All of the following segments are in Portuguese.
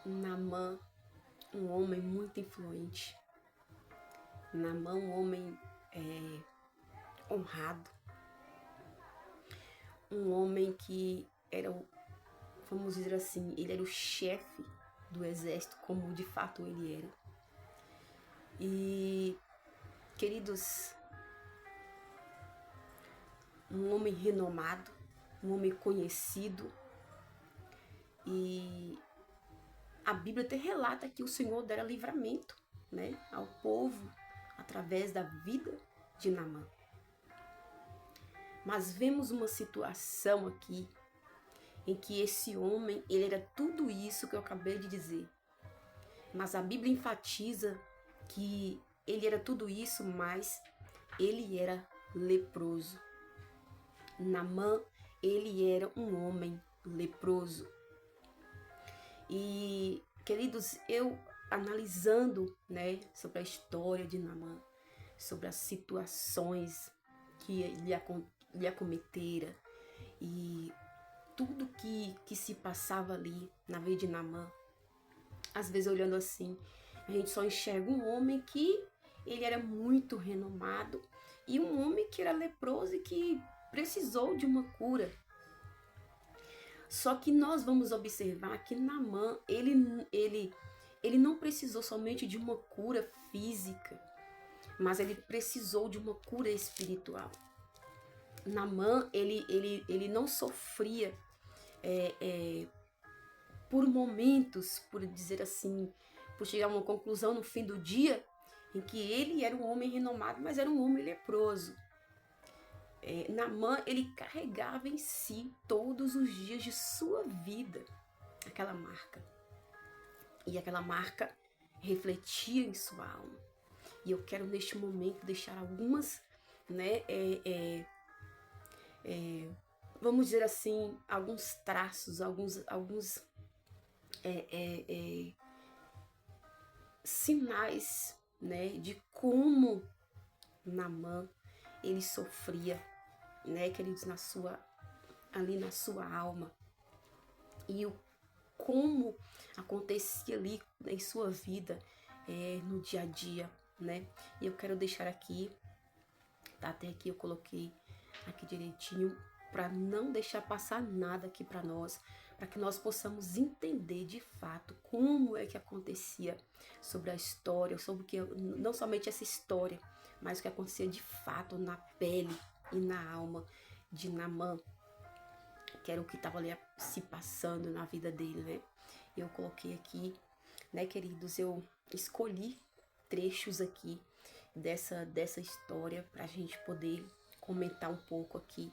Naamã, um homem muito influente. Naamã, um homem honrado. Um homem que era, vamos dizer assim, ele era o chefe do exército, como de fato ele era. E, queridos, um homem renomado, um homem conhecido. E a Bíblia até relata que o Senhor dera livramento, né, ao povo através da vida de Naamã. Mas vemos uma situação aqui em que esse homem, ele era tudo isso que eu acabei de dizer. Mas a Bíblia enfatiza que ele era tudo isso, mas ele era leproso. Naamã, ele era um homem leproso. E, queridos, eu analisando, né, sobre a história de Naamã, sobre as situações que lhe acometera e tudo que se passava ali na vida de Naamã, às vezes olhando assim, a gente só enxerga um homem que ele era muito renomado e um homem que era leproso e que precisou de uma cura. Só que nós vamos observar que Naamã, ele não precisou somente de uma cura física, mas ele precisou de uma cura espiritual. Naamã, ele não sofria por momentos, por dizer assim, por chegar a uma conclusão no fim do dia, em que ele era um homem renomado, mas era um homem leproso. Naamã, ele carregava em si todos os dias de sua vida aquela marca. E aquela marca refletia em sua alma. E eu quero neste momento deixar algumas, né, vamos dizer assim, alguns traços, alguns sinais, né, de como Naamã ele sofria, né, queridos, ali na sua alma. E o como acontecia ali em sua vida, no dia a dia, né? E eu quero deixar aqui, tá? Até aqui eu coloquei aqui direitinho para não deixar passar nada aqui para nós, para que nós possamos entender de fato como é que acontecia sobre a história, sobre o que não somente essa história, mas o que acontecia de fato na pele e na alma de Naamã, que era o que estava ali se passando na vida dele, né? Eu coloquei aqui, né, queridos, eu escolhi trechos aqui dessa história para a gente poder comentar um pouco aqui,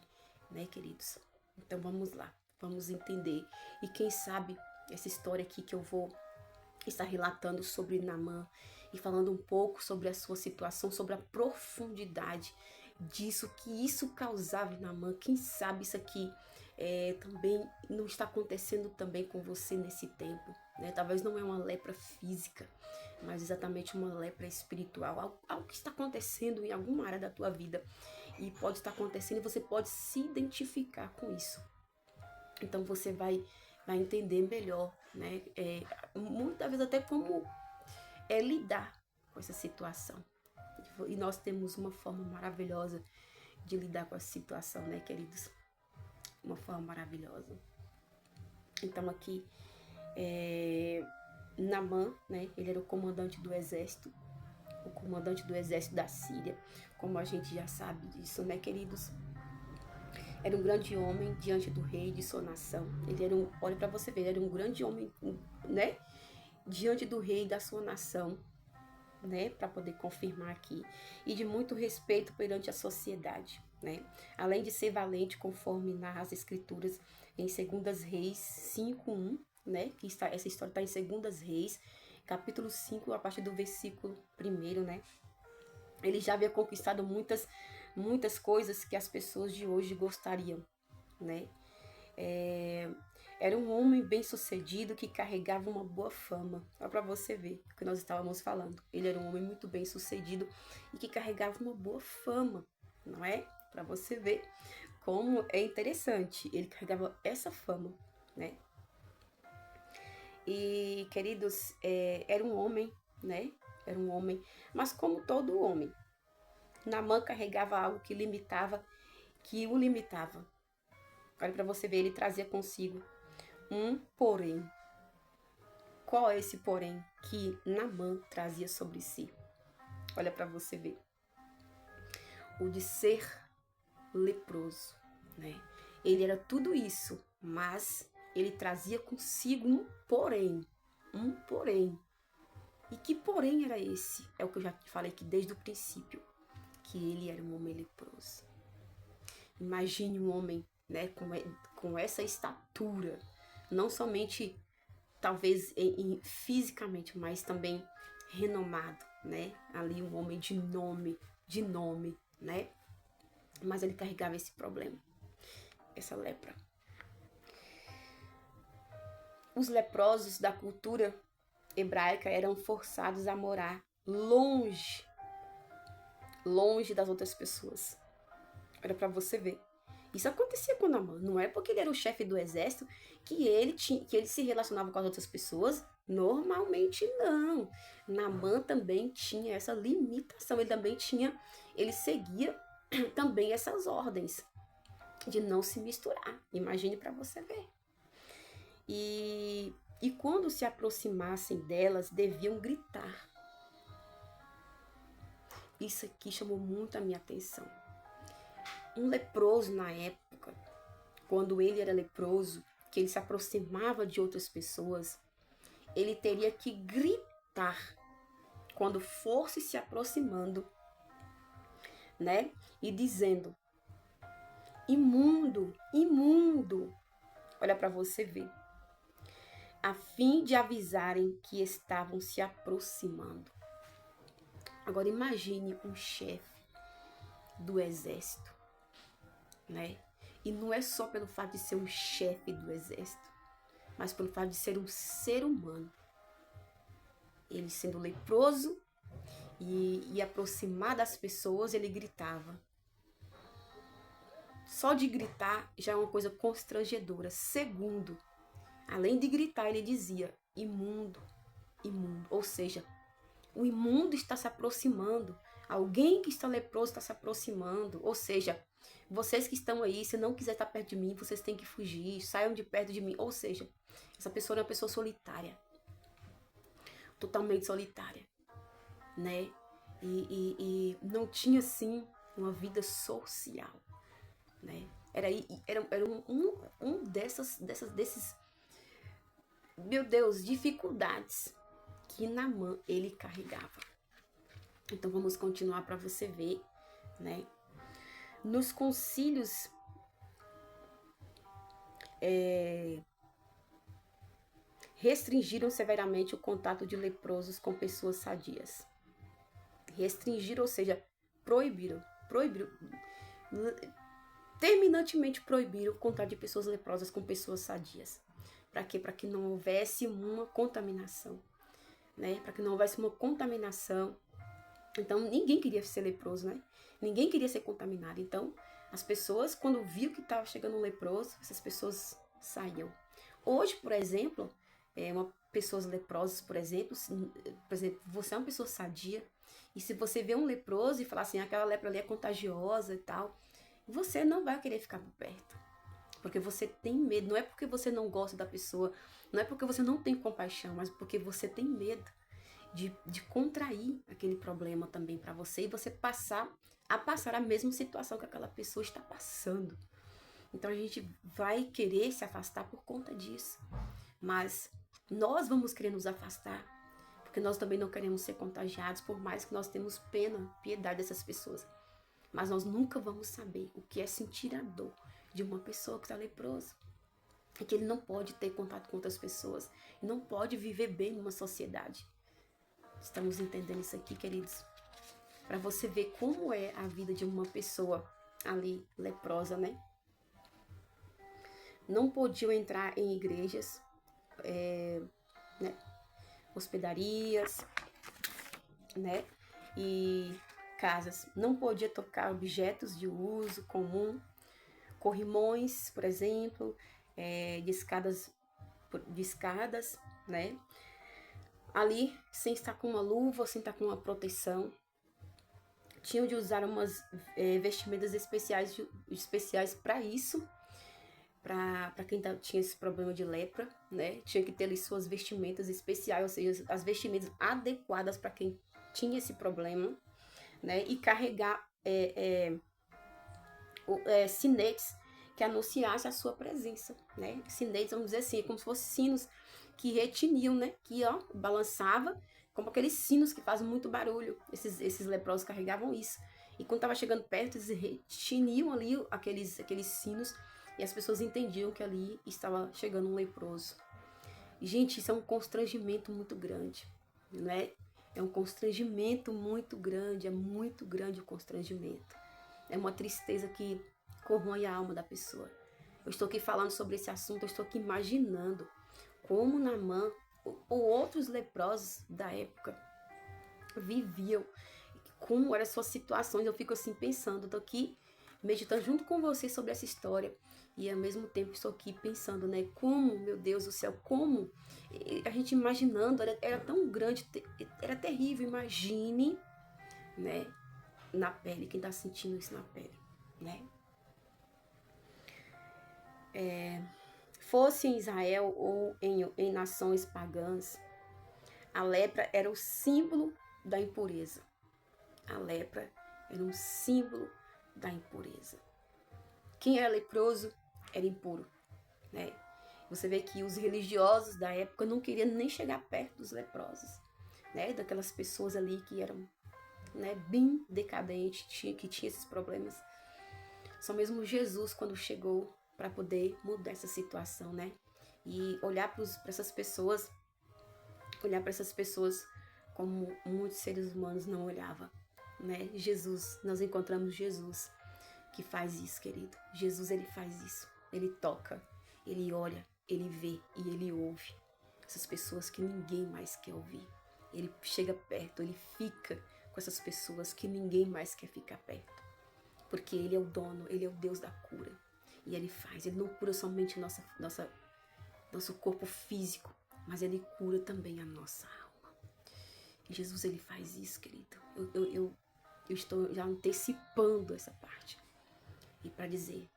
né, queridos? Então vamos lá, vamos entender. E quem sabe essa história aqui que eu vou estar relatando sobre Naamã e falando um pouco sobre a sua situação, sobre a profundidade disso, que isso causava em Naamã. Quem sabe isso aqui também não está acontecendo também com você nesse tempo, né? Talvez não é uma lepra física, mas exatamente uma lepra espiritual, algo que está acontecendo em alguma área da tua vida e pode estar acontecendo e você pode se identificar com isso. Então você vai entender melhor, né? Muitas vezes até como lidar com essa situação. E nós temos uma forma maravilhosa de lidar com essa situação, né, queridos? Uma forma maravilhosa. Então aqui, Naamã, né, ele era o comandante do exército da Síria, como a gente já sabe disso, né, queridos? Era um grande homem diante do rei de sua nação. Ele era olha para você ver, ele era um grande homem, né, diante do rei da sua nação, né, para poder confirmar aqui, e de muito respeito perante a sociedade, né? Além de ser valente, conforme narra as escrituras em 2 Reis 5:1, né? Que essa história está em 2 Reis, capítulo 5, a partir do versículo 1, né? Ele já havia conquistado muitas coisas que as pessoas de hoje gostariam, né? Era um homem bem sucedido que carregava uma boa fama. Olha para você ver o que nós estávamos falando. Ele era um homem muito bem sucedido e que carregava uma boa fama, não é? Para você ver como é interessante. Ele carregava essa fama, né? E, queridos, era um homem, né? Era um homem, mas como todo homem, Naamã carregava algo que o limitava. Olha para você ver, ele trazia consigo um porém. Qual é esse porém que Naamã trazia sobre si? Olha para você ver. O de ser leproso, né? Ele era tudo isso, mas ele trazia consigo um porém. Um porém. E que porém era esse? É o que eu já falei aqui desde o princípio. Que ele era um homem leproso. Imagine um homem, né, com essa estatura. Não somente, talvez, fisicamente, mas também renomado, né? Ali um homem de nome, né? Mas ele carregava esse problema, essa lepra. Os leprosos da cultura hebraica eram forçados a morar longe das outras pessoas. Era para você ver. Isso acontecia com Naamã. Não é porque ele era o chefe do exército que ele se relacionava com as outras pessoas. Normalmente não. Naamã também tinha essa limitação. Ele seguia também essas ordens de não se misturar. Imagine para você ver. E quando se aproximassem delas, deviam gritar. Isso aqui chamou muito a minha atenção. Um leproso na época, quando ele era leproso, que ele se aproximava de outras pessoas, ele teria que gritar quando fosse se aproximando, né? E dizendo: imundo, imundo. Olha para você ver. A fim de avisarem que estavam se aproximando. Agora imagine um chefe do exército, né? E não é só pelo fato de ser um chefe do exército, mas pelo fato de ser um ser humano. Ele sendo leproso e aproximar das pessoas, ele gritava. Só de gritar já é uma coisa constrangedora. Segundo, além de gritar, ele dizia: imundo, imundo. Ou seja, o imundo está se aproximando. Alguém que está leproso está se aproximando. Ou seja, vocês que estão aí, se não quiser estar perto de mim, vocês têm que fugir. Saiam de perto de mim. Ou seja, essa pessoa é uma pessoa solitária. Totalmente solitária, né? E não tinha, assim, uma vida social, né? Era desses, meu Deus, dificuldades que Naamã ele carregava. Então vamos continuar para você ver, né? Nos concílios restringiram severamente o contato de leprosos com pessoas sadias. Restringiram, ou seja, proibiram, terminantemente proibiram o contato de pessoas leprosas com pessoas sadias. Para quê? Para que não houvesse uma contaminação, né? Para que não houvesse uma contaminação. Então, ninguém queria ser leproso, né? Ninguém queria ser contaminado. Então, as pessoas, quando viu que estava chegando um leproso, essas pessoas saíam. Hoje, por exemplo, pessoas leprosas, por exemplo, você é uma pessoa sadia, e se você vê um leproso e falar assim, aquela lepra ali é contagiosa e tal, você não vai querer ficar por perto. Porque você tem medo. Não é porque você não gosta da pessoa, não é porque você não tem compaixão, mas porque você tem medo de contrair aquele problema também para você e você passar a mesma situação que aquela pessoa está passando. Então a gente vai querer se afastar por conta disso. Mas nós vamos querer nos afastar, porque nós também não queremos ser contagiados, por mais que nós temos piedade dessas pessoas. Mas nós nunca vamos saber o que é sentir a dor de uma pessoa que está leprosa. É que ele não pode ter contato com outras pessoas, não pode viver bem numa sociedade. Estamos entendendo isso aqui, queridos? Para você ver como é a vida de uma pessoa ali leprosa, né? Não podiam entrar em igrejas, né? Hospedarias, né? E casas. Não podia tocar objetos de uso comum, corrimões, por exemplo, de escadas, né? Ali, sem estar com uma luva, sem estar com uma proteção. Tinham de usar umas vestimentas especiais para isso, para quem tinha esse problema de lepra, né? Tinha que ter ali suas vestimentas especiais, ou seja, as vestimentas adequadas para quem tinha esse problema, né? E carregar sinetes que anunciasse a sua presença, né? Sinetes, vamos dizer assim, como se fossem sinos que retiniam, né? Que, ó, balançava, como aqueles sinos que fazem muito barulho. Esses leprosos carregavam isso. E quando estava chegando perto, eles retiniam ali aqueles sinos e as pessoas entendiam que ali estava chegando um leproso. E, gente, isso é um constrangimento muito grande, não é? É um constrangimento muito grande, é muito grande o constrangimento. É uma tristeza que corrói a alma da pessoa. Eu estou aqui falando sobre esse assunto, eu estou aqui imaginando como Naamã ou outros leprosos da época viviam, como eram as suas situações. Eu fico assim pensando, estou aqui meditando junto com você sobre essa história e ao mesmo tempo estou aqui pensando, né, como, meu Deus do céu, como a gente imaginando, era tão grande, era terrível. Imagine, né, na pele, quem está sentindo isso na pele, né? Fosse em Israel ou em nações pagãs, a lepra era o símbolo da impureza. A lepra era um símbolo da impureza. Quem era leproso era impuro, né? Você vê que os religiosos da época não queriam nem chegar perto dos leprosos, né? Daquelas pessoas ali que eram, né, bem decadentes, que tinha esses problemas. Só mesmo Jesus, quando chegou para poder mudar essa situação, né? E olhar para essas pessoas, como muitos seres humanos não olhavam, né? Jesus, nós encontramos Jesus que faz isso, querido. Jesus, ele faz isso. Ele toca, ele olha, ele vê e ele ouve essas pessoas que ninguém mais quer ouvir. Ele chega perto, ele fica com essas pessoas que ninguém mais quer ficar perto. Porque ele é o dono, ele é o Deus da cura. E ele faz, ele não cura somente nosso corpo físico, mas ele cura também a nossa alma. E Jesus, ele faz isso, querido. Eu estou já antecipando essa parte. E para dizer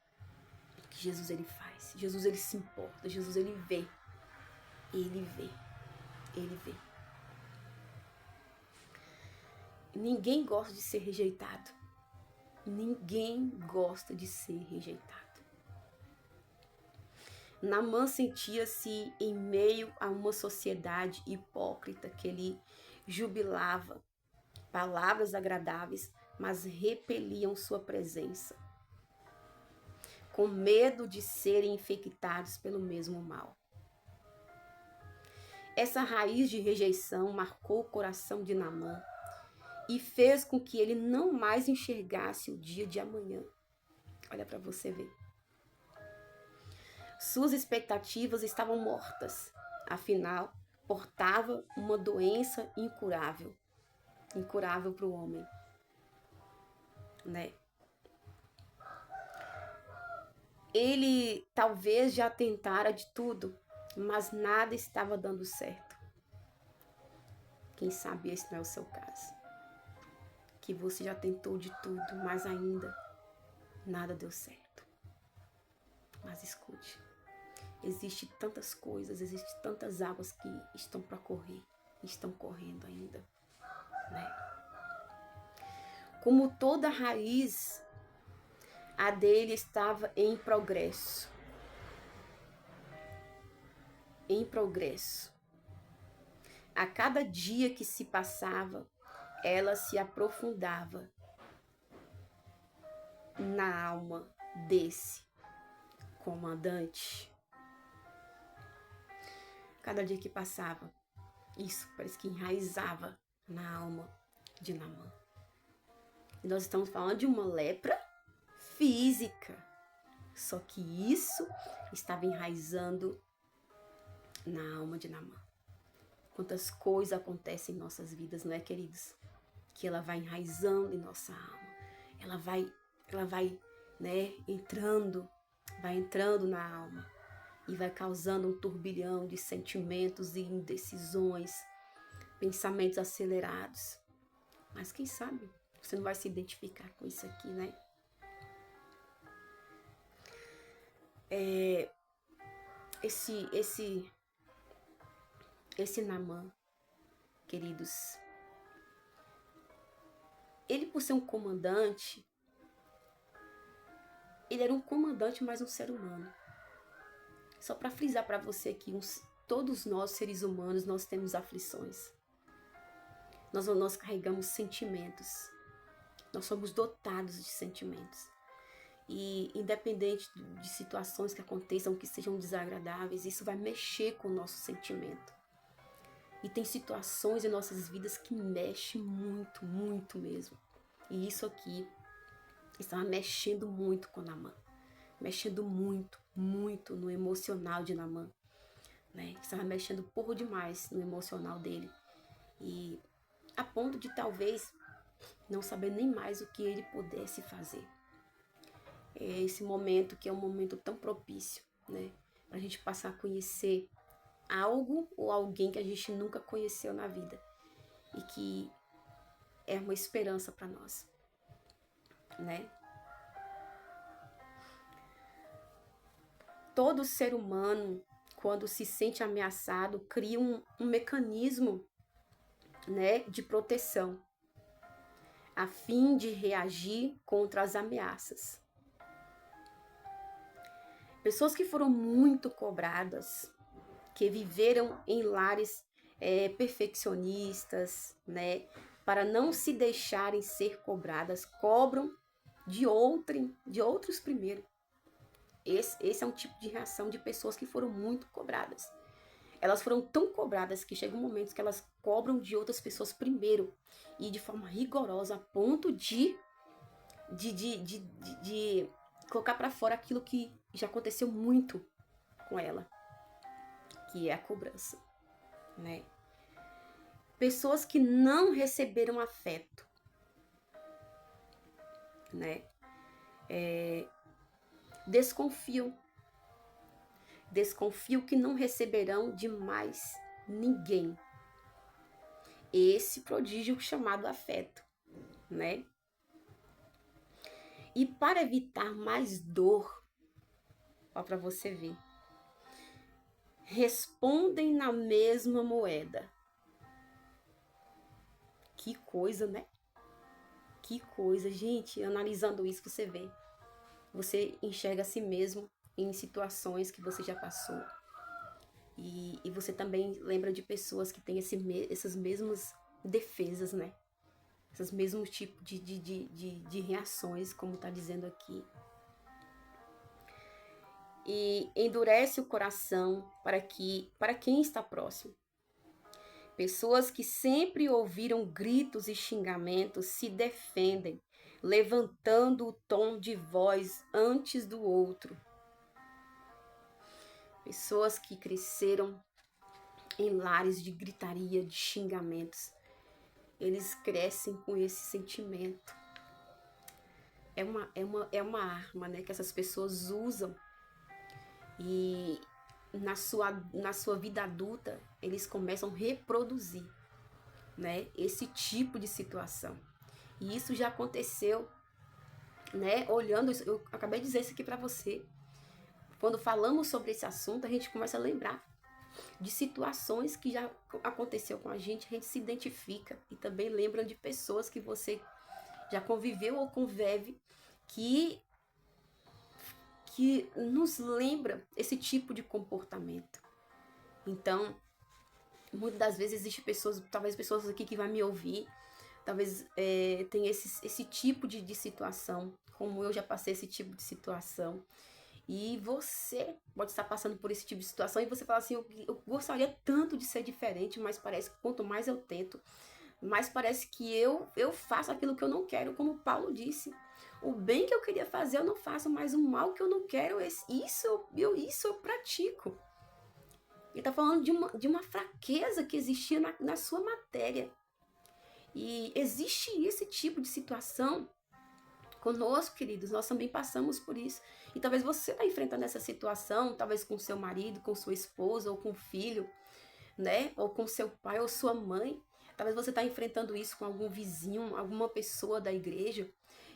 que Jesus, ele faz. Jesus, ele se importa. Jesus, ele vê. Ele vê. Ele vê. Ninguém gosta de ser rejeitado. Ninguém gosta de ser rejeitado. Naamã sentia-se em meio a uma sociedade hipócrita que ele jubilava palavras agradáveis, mas repeliam sua presença, com medo de serem infectados pelo mesmo mal. Essa raiz de rejeição marcou o coração de Naamã e fez com que ele não mais enxergasse o dia de amanhã. Olha para você ver. Suas expectativas estavam mortas, afinal, portava uma doença incurável para o homem, né? Ele talvez já tentara de tudo, mas nada estava dando certo. Quem sabe esse não é o seu caso. Que você já tentou de tudo, mas ainda nada deu certo. Mas escute, existem tantas coisas, existem tantas águas que estão para correr, estão correndo ainda, né? Como toda raiz, a dele estava em progresso. Em progresso. A cada dia que se passava, ela se aprofundava na alma desse comandante. Cada dia que passava, isso parece que enraizava na alma de Naamã. E nós estamos falando de uma lepra física. Só que isso estava enraizando na alma de Naamã. Quantas coisas acontecem em nossas vidas, não é, queridos? Que ela vai enraizando em nossa alma. Ela vai, né, entrando na alma. e vai causando um turbilhão de sentimentos e indecisões, pensamentos acelerados. Mas quem sabe você não vai se identificar com isso aqui, né? Esse Naamã, queridos, ele, por ser um comandante, ele era um comandante, mas um ser humano. Só para frisar para você aqui, todos nós, seres humanos, nós temos aflições. Nós carregamos sentimentos. Nós somos dotados de sentimentos. E independente de situações que aconteçam, que sejam desagradáveis, isso vai mexer com o nosso sentimento. E tem situações em nossas vidas que mexem muito, muito mesmo. E isso aqui estava mexendo muito com Naamã. Mexendo muito, muito no emocional de Naamã. Né? Estava mexendo por demais no emocional dele. E a ponto de talvez não saber nem mais o que ele pudesse fazer. É esse momento que é um momento tão propício, né? Para a gente passar a conhecer algo ou alguém que a gente nunca conheceu na vida e que é uma esperança para nós, né? Todo ser humano, quando se sente ameaçado, cria um mecanismo, né, de proteção, a fim de reagir contra as ameaças. Pessoas que foram muito cobradas, que viveram em lares perfeccionistas, né, para não se deixarem ser cobradas, cobram de outros primeiro. Esse é um tipo de reação de pessoas que foram muito cobradas. Elas foram tão cobradas que chegam momentos que elas cobram de outras pessoas primeiro e de forma rigorosa, a ponto de colocar para fora aquilo que já aconteceu muito com ela, que é a cobrança, né? Pessoas que não receberam afeto, né? Desconfiam que não receberão de mais ninguém esse prodígio chamado afeto, né? E para evitar mais dor, ó, para você ver, respondem na mesma moeda. Que coisa, né? Que coisa, gente, analisando isso você vê. Você enxerga a si mesmo em situações que você já passou. E você também lembra de pessoas que têm essas mesmas defesas, né? Esses mesmos tipos de reações, como está dizendo aqui. E endurece o coração para quem está próximo. Pessoas que sempre ouviram gritos e xingamentos se defendem, levantando o tom de voz antes do outro. Pessoas que cresceram em lares de gritaria, de xingamentos. Eles crescem com esse sentimento. É uma arma, né, que essas pessoas usam. E na sua vida adulta, eles começam a reproduzir, né, esse tipo de situação. E isso já aconteceu, né, olhando, eu acabei de dizer isso aqui para você. Quando falamos sobre esse assunto, a gente começa a lembrar de situações que já aconteceu com a gente se identifica e também lembra de pessoas que você já conviveu ou convive que nos lembra esse tipo de comportamento. Então, muitas das vezes existem pessoas, talvez pessoas aqui que vão me ouvir, talvez tenha esse tipo de situação, como eu já passei esse tipo de situação. E você pode estar passando por esse tipo de situação e você fala assim, eu gostaria tanto de ser diferente, mas parece que quanto mais eu tento, mais parece que eu faço aquilo que eu não quero, como Paulo disse. O bem que eu queria fazer eu não faço, mas o mal que eu não quero, isso eu pratico. Ele está falando de uma fraqueza que existia na sua matéria. E existe esse tipo de situação Conosco, queridos, nós também passamos por isso. E talvez você está enfrentando essa situação, talvez com seu marido, com sua esposa, ou com o filho, né? Ou com seu pai ou sua mãe. Talvez você está enfrentando isso com algum vizinho, alguma pessoa da igreja.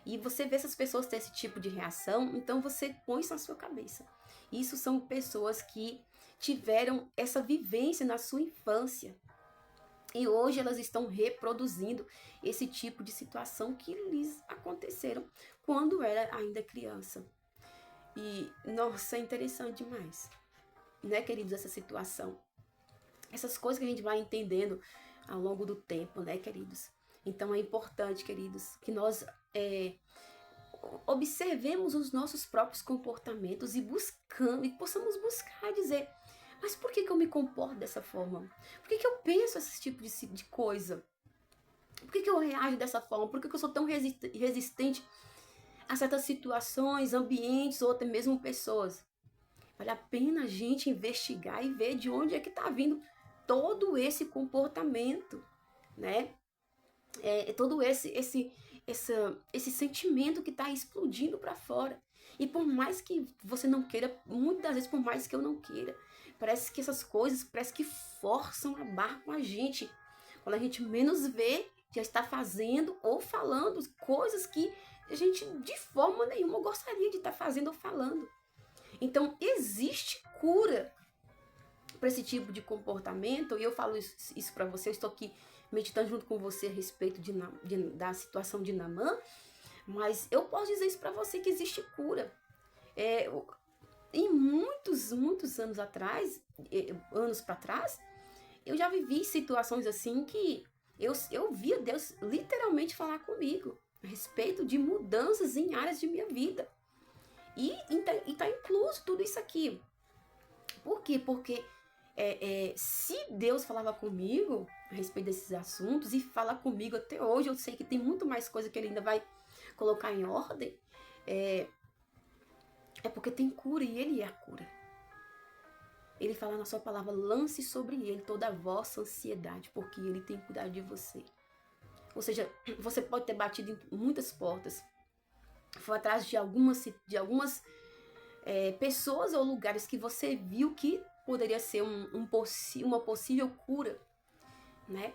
E você vê essas pessoas ter esse tipo de reação, então você põe isso na sua cabeça. Isso são pessoas que tiveram essa vivência na sua infância. E hoje elas estão reproduzindo esse tipo de situação que lhes aconteceram quando era ainda criança. E, nossa, é interessante demais, né, queridos, essa situação. Essas coisas que a gente vai entendendo ao longo do tempo, né, queridos? Então é importante, queridos, que nós observemos os nossos próprios comportamentos e possamos buscar dizer, mas por que eu me comporto dessa forma? Por que eu penso esse tipo de coisa? Por que eu reajo dessa forma? Por que eu sou tão resistente a certas situações, ambientes ou até mesmo pessoas? Vale a pena a gente investigar e ver de onde é que está vindo todo esse comportamento, né? Todo esse sentimento que está explodindo para fora. E por mais que você não queira, muitas das vezes por mais que eu não queira, parece que essas coisas, parece que forçam a barra com a gente. Quando a gente menos vê, já está fazendo ou falando coisas que a gente de forma nenhuma gostaria de estar fazendo ou falando. Então, existe cura para esse tipo de comportamento, e eu falo isso para você, eu estou aqui meditando junto com você a respeito da situação de Naamã, mas eu posso dizer isso para você, que existe cura. Em muitos anos atrás, anos para trás, eu já vivi situações assim que eu via Deus literalmente falar comigo a respeito de mudanças em áreas de minha vida. E está incluso tudo isso aqui. Por quê? Porque se Deus falava comigo a respeito desses assuntos e fala comigo até hoje, eu sei que tem muito mais coisa que ele ainda vai colocar em ordem, é porque tem cura e ele é a cura. Ele fala na sua palavra, lance sobre ele toda a vossa ansiedade, porque ele tem cuidado de você. Ou seja, você pode ter batido em muitas portas, foi atrás de algumas pessoas ou lugares que você viu que poderia ser uma possível cura, né?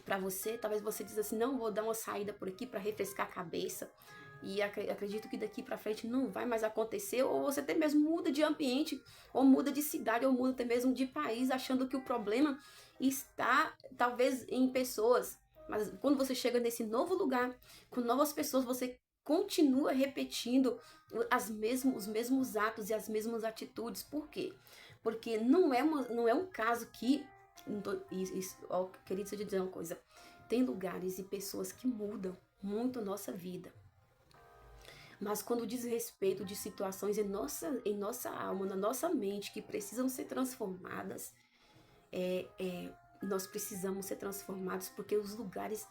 Para você, talvez você diz assim, não, vou dar uma saída por aqui para refrescar a cabeça, e acredito que daqui para frente não vai mais acontecer, ou você até mesmo muda de ambiente, ou muda de cidade, ou muda até mesmo de país, achando que o problema está talvez em pessoas, mas quando você chega nesse novo lugar, com novas pessoas, você continua repetindo os mesmos atos e as mesmas atitudes. Por quê? Porque não é um caso que, querido, deixa eu dizer uma coisa, tem lugares e pessoas que mudam muito a nossa vida. Mas quando diz respeito de situações em nossa alma, na nossa mente, que precisam ser transformadas, nós precisamos ser transformados, porque os lugares,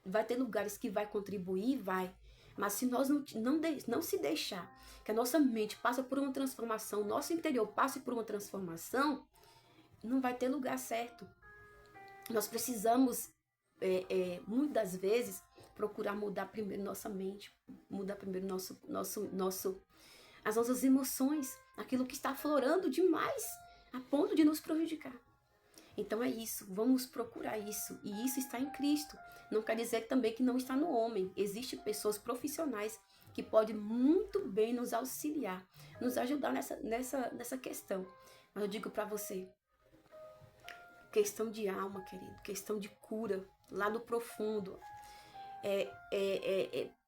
vai ter lugares que vai contribuir, vai. Mas se nós não se deixar que a nossa mente passe por uma transformação, nosso interior passe por uma transformação, não vai ter lugar certo. Nós precisamos, muitas das vezes, procurar mudar primeiro nossa mente, mudar primeiro as nossas emoções, aquilo que está aflorando demais, a ponto de nos prejudicar. Então é isso, vamos procurar isso, e isso está em Cristo. Não quer dizer também que não está no homem. Existem pessoas profissionais que podem muito bem nos auxiliar, nos ajudar nessa questão. Mas eu digo para você, questão de alma, querido, questão de cura, lá do profundo,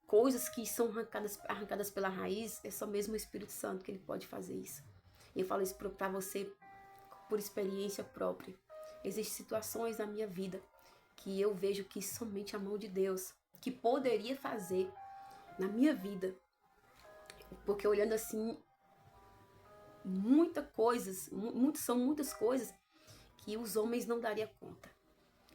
coisas que são arrancadas pela raiz, é só mesmo o Espírito Santo que ele pode fazer isso. E eu falo isso para você por experiência própria. Existem situações na minha vida que eu vejo que somente a mão de Deus que poderia fazer na minha vida. Porque olhando assim, são muitas coisas que os homens não dariam conta.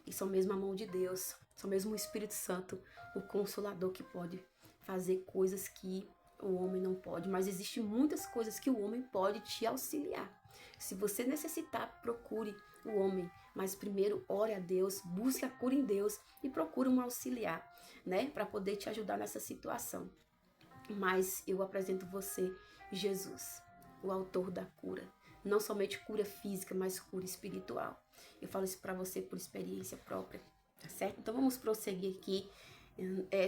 E são mesmo a mão de Deus, são mesmo o Espírito Santo, o Consolador, que pode fazer coisas que o homem não pode. Mas existem muitas coisas que o homem pode te auxiliar. Se você necessitar, procure o homem, mas primeiro ore a Deus, busque a cura em Deus e procure um auxiliar, né, para poder te ajudar nessa situação. Mas eu apresento você Jesus, o autor da cura. Não somente cura física, mas cura espiritual. Eu falo isso para você por experiência própria, tá certo? Então vamos prosseguir aqui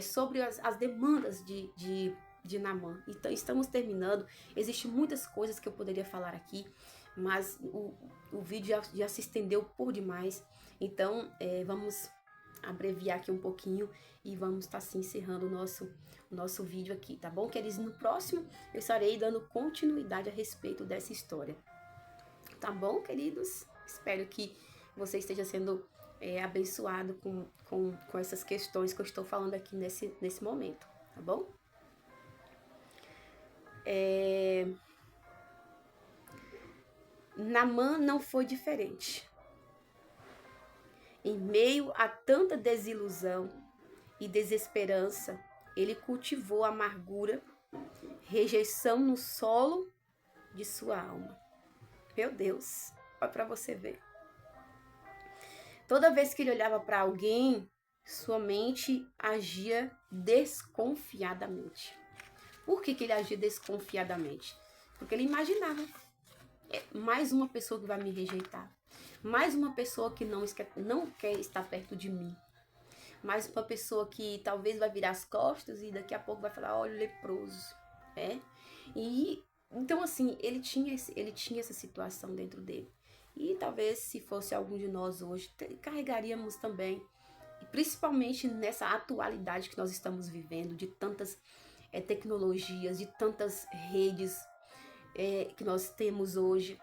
sobre as demandas de Naamã. Então estamos terminando. Existem muitas coisas que eu poderia falar aqui, mas o vídeo já se estendeu por demais. Então vamos abreviar aqui um pouquinho e vamos estar assim encerrando o nosso vídeo aqui, tá bom, queridos? No próximo eu estarei dando continuidade a respeito dessa história, tá bom, queridos? Espero que você esteja sendo abençoado com essas questões que eu estou falando aqui nesse momento, tá bom? Naamã não foi diferente. Em meio a tanta desilusão e desesperança, ele cultivou amargura, rejeição no solo de sua alma. Meu Deus, olha para você ver. Toda vez que ele olhava para alguém, sua mente agia desconfiadamente. Por que ele agia desconfiadamente? Porque ele imaginava, mais uma pessoa que vai me rejeitar. Mais uma pessoa que não quer estar perto de mim. Mais uma pessoa que talvez vai virar as costas e daqui a pouco vai falar, olha o leproso. E então assim, ele tinha essa situação dentro dele. E talvez se fosse algum de nós hoje, carregaríamos também, principalmente nessa atualidade que nós estamos vivendo, de tantas tecnologias, de tantas redes que nós temos hoje.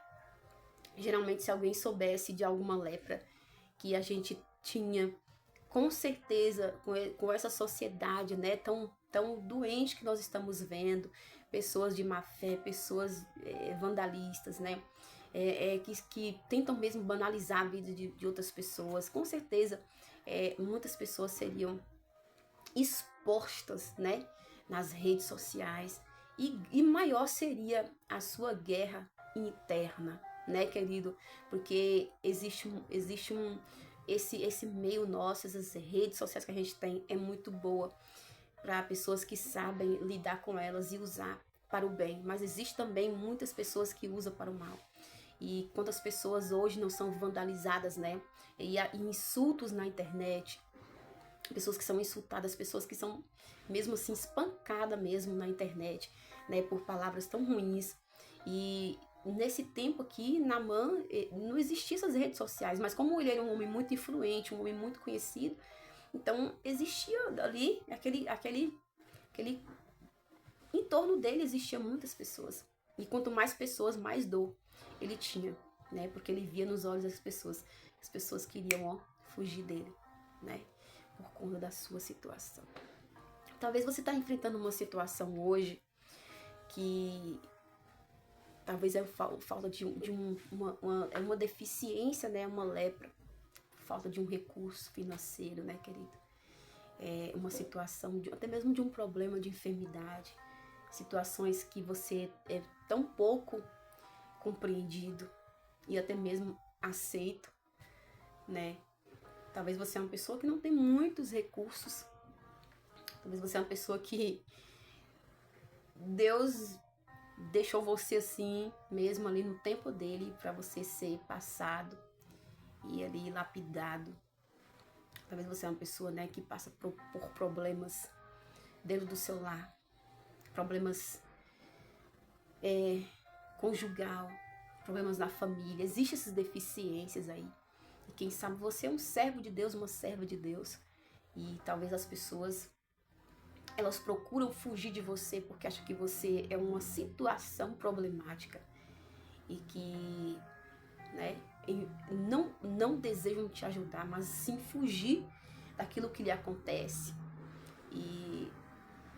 Geralmente, se alguém soubesse de alguma lepra que a gente tinha, com certeza, com essa sociedade, né, tão doente que nós estamos vendo, pessoas de má fé, pessoas vandalistas, né, que tentam mesmo banalizar a vida de outras pessoas, com certeza, muitas pessoas seriam expostas, né, nas redes sociais, e maior seria a sua guerra interna, né, querido? Porque existe esse meio nosso, essas redes sociais que a gente tem, é muito boa para pessoas que sabem lidar com elas e usar para o bem, mas existe também muitas pessoas que usam para o mal. E quantas pessoas hoje não são vandalizadas, né? E insultos na internet, pessoas que são insultadas, pessoas que são mesmo assim espancadas mesmo na internet, né, por palavras tão ruins. E nesse tempo aqui, Naamã, não existiam essas redes sociais, mas como ele era um homem muito influente, um homem muito conhecido, então existia ali aquele em torno dele existiam muitas pessoas. E quanto mais pessoas, mais dor ele tinha, né? Porque ele via nos olhos das pessoas. As pessoas queriam, fugir dele, né? Por conta da sua situação. Talvez você está enfrentando uma situação hoje que talvez é falta de uma deficiência, né? Uma lepra. Falta de um recurso financeiro, né, querido? Uma situação, até mesmo de um problema de enfermidade. Situações que você é tão pouco compreendido e até mesmo aceito, né? Talvez você é uma pessoa que não tem muitos recursos. Talvez você é uma pessoa que Deus deixou você assim, mesmo ali no tempo dele, para você ser passado e ali lapidado. Talvez você é uma pessoa, né, que passa por problemas dentro do seu lar. Problemas conjugal, problemas na família. Existem essas deficiências aí. E quem sabe você é um servo de Deus, uma serva de Deus. E talvez as pessoas, elas procuram fugir de você porque acham que você é uma situação problemática. E que, né, não desejam te ajudar, mas sim fugir daquilo que lhe acontece. E,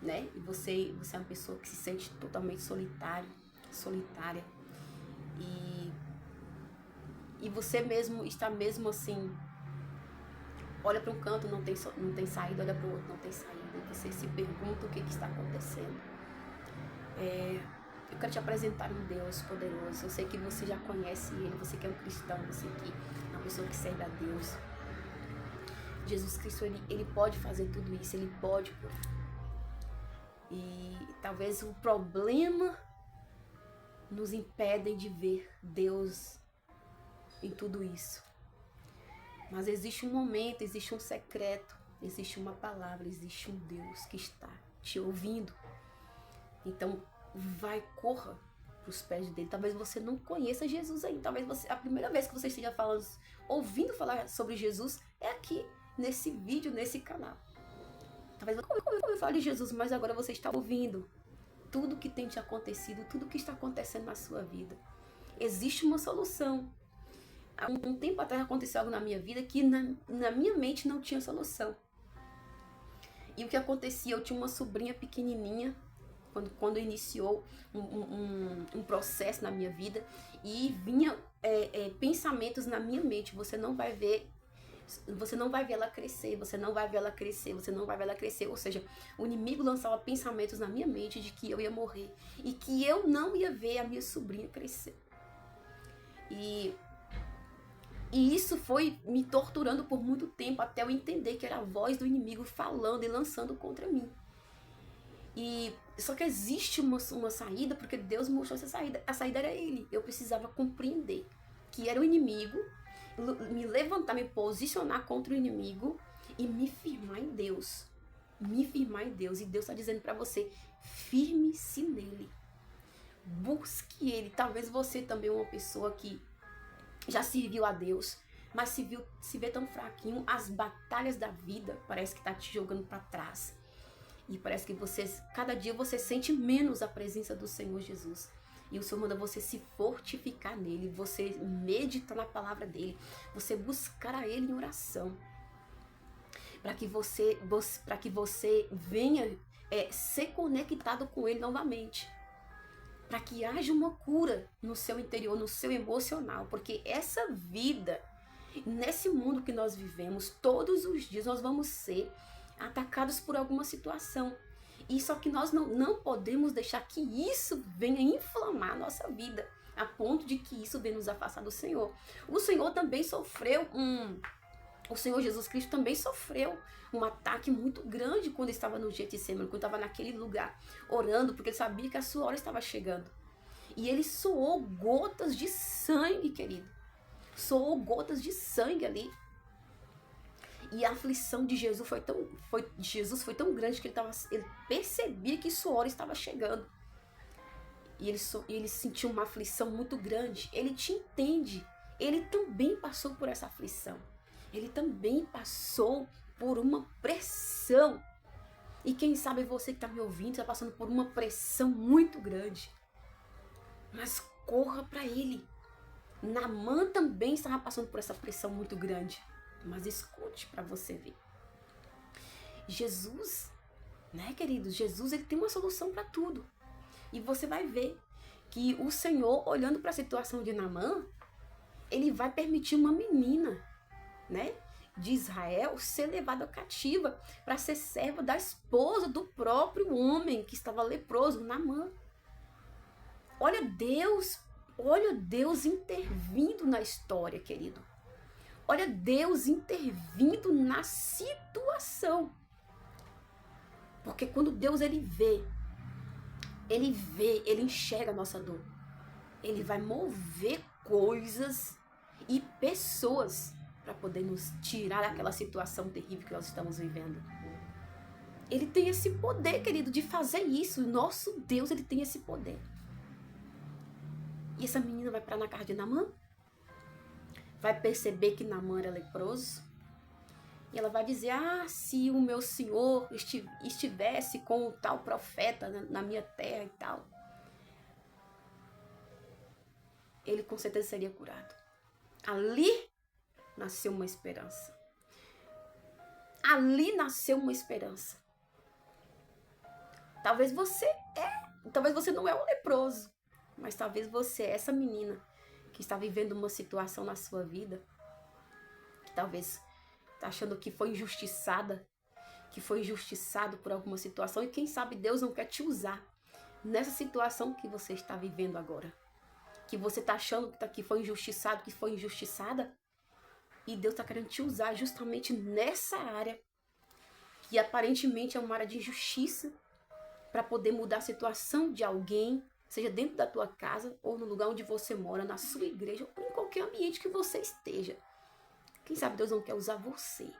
né, você é uma pessoa que se sente totalmente solitária. E você mesmo está mesmo assim, olha para um canto, não tem saída, olha para o outro, não tem saída. E você se pergunta o que está acontecendo. Eu quero te apresentar um Deus poderoso. Eu sei que você já conhece Ele, você que é um cristão, você que é uma pessoa que serve a Deus. Jesus Cristo, Ele pode fazer tudo isso, Ele pode curar. E talvez o problema nos impedem de ver Deus em tudo isso. Mas existe um momento, existe um secreto, existe uma palavra, existe um Deus que está te ouvindo. Então, corra para os pés dele. Talvez você não conheça Jesus ainda. Talvez a primeira vez que você esteja ouvindo falar sobre Jesus é aqui, nesse vídeo, nesse canal. Talvez você nunca ouviu falar de Jesus, mas agora você está ouvindo tudo que tem te acontecido, tudo que está acontecendo na sua vida. Existe uma solução. Há um tempo atrás aconteceu algo na minha vida que na minha mente não tinha solução. E o que acontecia? Eu tinha uma sobrinha pequenininha, quando iniciou um processo na minha vida, e vinha pensamentos na minha mente. Você não vai ver ela crescer, você não vai ver ela crescer, você não vai ver ela crescer. Ou seja, o inimigo lançava pensamentos na minha mente de que eu ia morrer e que eu não ia ver a minha sobrinha crescer. E isso foi me torturando por muito tempo, até eu entender que era a voz do inimigo falando e lançando contra mim. Só que existe uma saída, porque Deus mostrou essa saída. A saída era Ele. Eu precisava compreender que era o inimigo, me levantar, me posicionar contra o inimigo e me firmar em Deus. Me firmar em Deus. E Deus está dizendo para você, firme-se nele. Busque Ele. Talvez você também é uma pessoa que já serviu a Deus, mas se vê tão fraquinho. As batalhas da vida parece que tá te jogando para trás. E parece que cada dia você sente menos a presença do Senhor Jesus. E o Senhor manda você se fortificar nele, você meditar na palavra dele, você buscar a ele em oração. Para que você venha ser conectado com ele novamente. Para que haja uma cura no seu interior, no seu emocional. Porque essa vida, nesse mundo que nós vivemos, todos os dias nós vamos ser atacados por alguma situação. E só que nós não podemos deixar que isso venha inflamar a nossa vida, a ponto de que isso venha nos afastar do Senhor. O Senhor também sofreu o Senhor Jesus Cristo também sofreu um ataque muito grande quando estava no Getsemane, quando estava naquele lugar, orando, porque ele sabia que a sua hora estava chegando. E ele suou gotas de sangue, querido. Suou gotas de sangue ali. E a aflição de Jesus foi tão grande que ele percebia que sua hora estava chegando. E ele sentiu uma aflição muito grande. Ele te entende. Ele também passou por essa aflição. Ele também passou por uma pressão. E quem sabe você que está me ouvindo está passando por uma pressão muito grande. Mas corra para ele. Naamã também estava passando por essa pressão muito grande. Mas escute para você ver. Jesus, né, queridos? Jesus, ele tem uma solução para tudo. E você vai ver que o Senhor, olhando para a situação de Naamã, ele vai permitir uma menina, né, de Israel ser levada cativa para ser serva da esposa do próprio homem que estava leproso, Naamã. Olha Deus intervindo na história, querido. Olha Deus intervindo na situação. Porque quando Deus ele enxerga a nossa dor. Ele vai mover coisas e pessoas para poder nos tirar daquela situação terrível que nós estamos vivendo. Ele tem esse poder, querido, de fazer isso. Nosso Deus, ele tem esse poder. E essa menina vai parar na casa de Naamã, vai perceber que Naamã era leproso, e ela vai dizer, se o meu senhor estivesse com o tal profeta na minha terra e tal, ele com certeza seria curado. Ali nasceu uma esperança. Ali nasceu uma esperança. Talvez você não é um leproso, mas talvez você é essa menina que está vivendo uma situação na sua vida, que talvez está achando que foi injustiçada, que foi injustiçado por alguma situação, e quem sabe Deus não quer te usar nessa situação que você está vivendo agora, que você está achando que foi injustiçado, que foi injustiçada, e Deus está querendo te usar justamente nessa área, que aparentemente é uma área de injustiça, para poder mudar a situação de alguém, seja dentro da tua casa, ou no lugar onde você mora, na sua igreja, ou em qualquer ambiente que você esteja. Quem sabe Deus não quer usar você.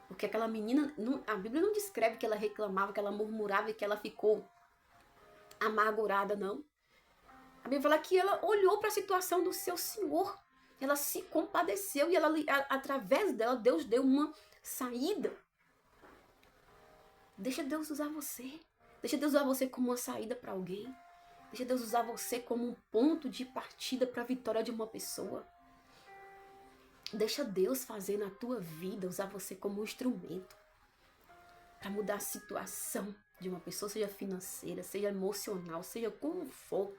Porque aquela menina, a Bíblia não descreve que ela reclamava, que ela murmurava e que ela ficou amargurada, não. A Bíblia fala que ela olhou para a situação do seu Senhor, ela se compadeceu e ela, através dela, Deus deu uma saída. Deixa Deus usar você. Deixa Deus usar você como uma saída para alguém. Deixa Deus usar você como um ponto de partida para a vitória de uma pessoa. Deixa Deus fazer na tua vida, usar você como um instrumento para mudar a situação de uma pessoa, seja financeira, seja emocional, seja como for.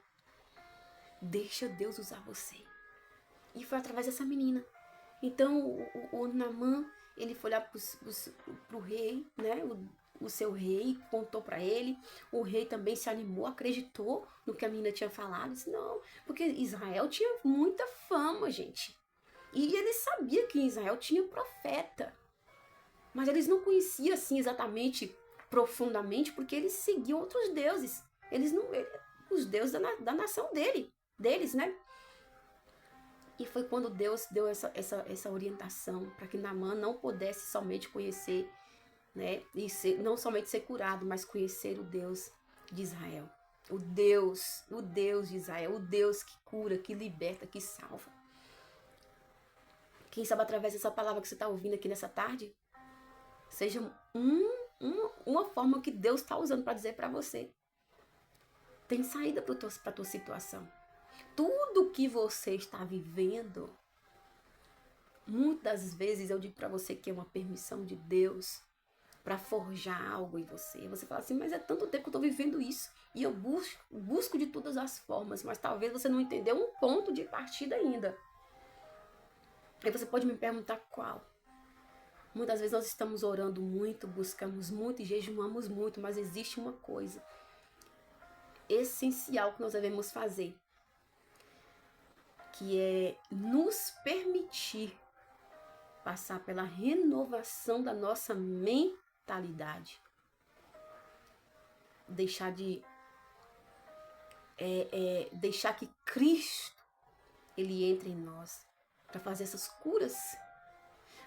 Deixa Deus usar você. E foi através dessa menina. Então, o Naamã, ele foi lá pro rei, né? O seu rei contou para ele. O rei também se animou, acreditou no que a menina tinha falado. Disse, não, porque Israel tinha muita fama, gente. E ele sabia que em Israel tinha profeta. Mas eles não conheciam assim exatamente, profundamente, porque eles seguiam outros deuses. Os deuses da nação deles, né? E foi quando Deus deu essa orientação para que Naamã não pudesse somente conhecer, né? E não somente ser curado, mas conhecer o Deus de Israel. O Deus de Israel, o Deus que cura, que liberta, que salva. Quem sabe através dessa palavra que você está ouvindo aqui nessa tarde, seja uma forma que Deus está usando para dizer para você. Tem saída para a tua situação. Tudo que você está vivendo, muitas vezes eu digo para você que é uma permissão de Deus para forjar algo em você. Você fala assim, mas é tanto tempo que eu estou vivendo isso. E eu busco de todas as formas, mas talvez você não entendeu um ponto de partida ainda. Aí você pode me perguntar qual. Muitas vezes nós estamos orando muito, buscamos muito e jejuamos muito, mas existe uma coisa essencial que nós devemos fazer, que é nos permitir passar pela renovação da nossa mentalidade. Deixar que Cristo ele entre em nós para fazer essas curas.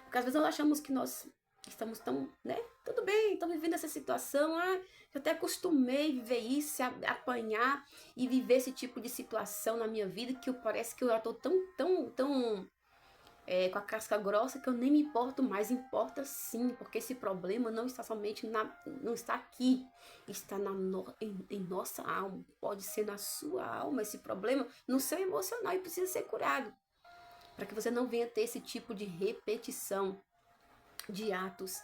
Porque às vezes nós achamos que nós estamos tão, né? Tudo bem, estou vivendo essa situação. Eu até acostumei a viver isso, a apanhar e viver esse tipo de situação na minha vida que parece que eu já estou tão com a casca grossa que eu nem me importo mais. Importa sim, porque esse problema não está somente não está aqui, está em nossa alma. Pode ser na sua alma esse problema, no seu emocional, e precisa ser curado. Para que você não venha ter esse tipo de repetição de atos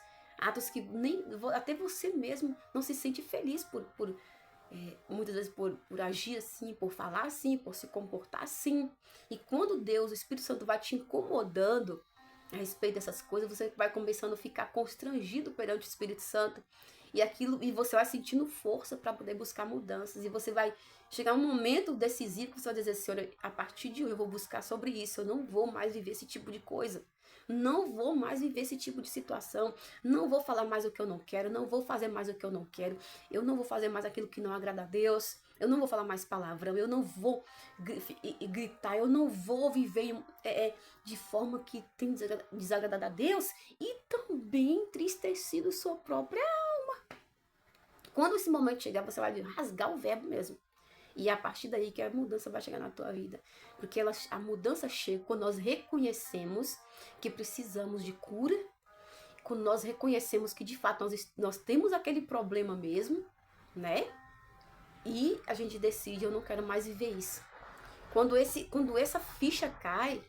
que nem até você mesmo não se sente feliz muitas vezes por agir assim, por falar assim, por se comportar assim. E quando Deus, o Espírito Santo, vai te incomodando a respeito dessas coisas, você vai começando a ficar constrangido perante o Espírito Santo. E você vai sentindo força para poder buscar mudanças. E você vai chegar um momento decisivo que você vai dizer, Senhor, a partir de hoje eu vou buscar sobre isso. Eu não vou mais viver esse tipo de coisa. Não vou mais viver esse tipo de situação. Não vou falar mais o que eu não quero. Não vou fazer mais o que eu não quero. Eu não vou fazer mais aquilo que não agrada a Deus. Eu não vou falar mais palavrão. Eu não vou gritar. Eu não vou viver de forma que tem desagradado a Deus e também entristecido sua própria alma. Quando esse momento chegar, você vai rasgar o verbo mesmo. E é a partir daí que a mudança vai chegar na tua vida. Porque a mudança chega quando nós reconhecemos que precisamos de cura, quando nós reconhecemos que de fato nós temos aquele problema mesmo, né? E a gente decide, eu não quero mais viver isso. Quando essa ficha cai,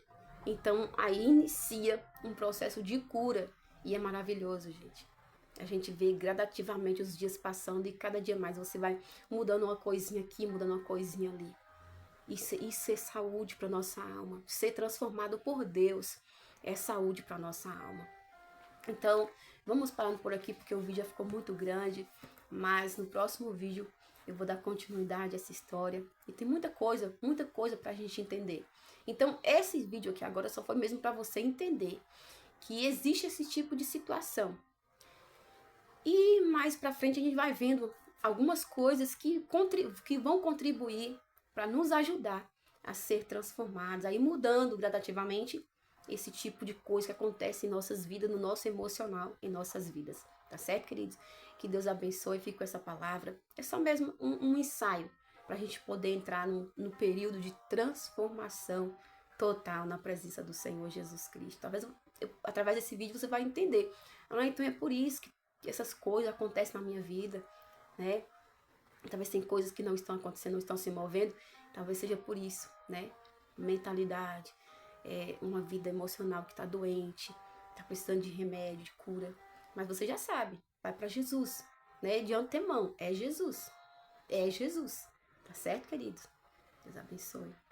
então aí inicia um processo de cura. E é maravilhoso, gente. A gente vê gradativamente os dias passando e cada dia mais você vai mudando uma coisinha aqui, mudando uma coisinha ali. Isso é saúde para nossa alma. Ser transformado por Deus é saúde para nossa alma. Então, vamos parando por aqui porque o vídeo já ficou muito grande. Mas no próximo vídeo eu vou dar continuidade a essa história. E tem muita coisa pra gente entender. Então, esse vídeo aqui agora só foi mesmo para você entender que existe esse tipo de situação. E mais pra frente a gente vai vendo algumas coisas que vão contribuir para nos ajudar a ser transformados, aí mudando gradativamente esse tipo de coisa que acontece em nossas vidas, no nosso emocional, em nossas vidas. Tá certo, queridos? Que Deus abençoe, fique com essa palavra. É só mesmo um ensaio para a gente poder entrar no período de transformação total na presença do Senhor Jesus Cristo. Talvez através desse vídeo você vai entender. Ah, então é por isso que essas coisas acontecem na minha vida, né? Talvez tem coisas que não estão acontecendo, não estão se movendo. Talvez seja por isso, né? Mentalidade, uma vida emocional que está doente, está precisando de remédio, de cura. Mas você já sabe, vai para Jesus, né? De antemão, é Jesus. É Jesus. Tá certo, queridos? Deus abençoe.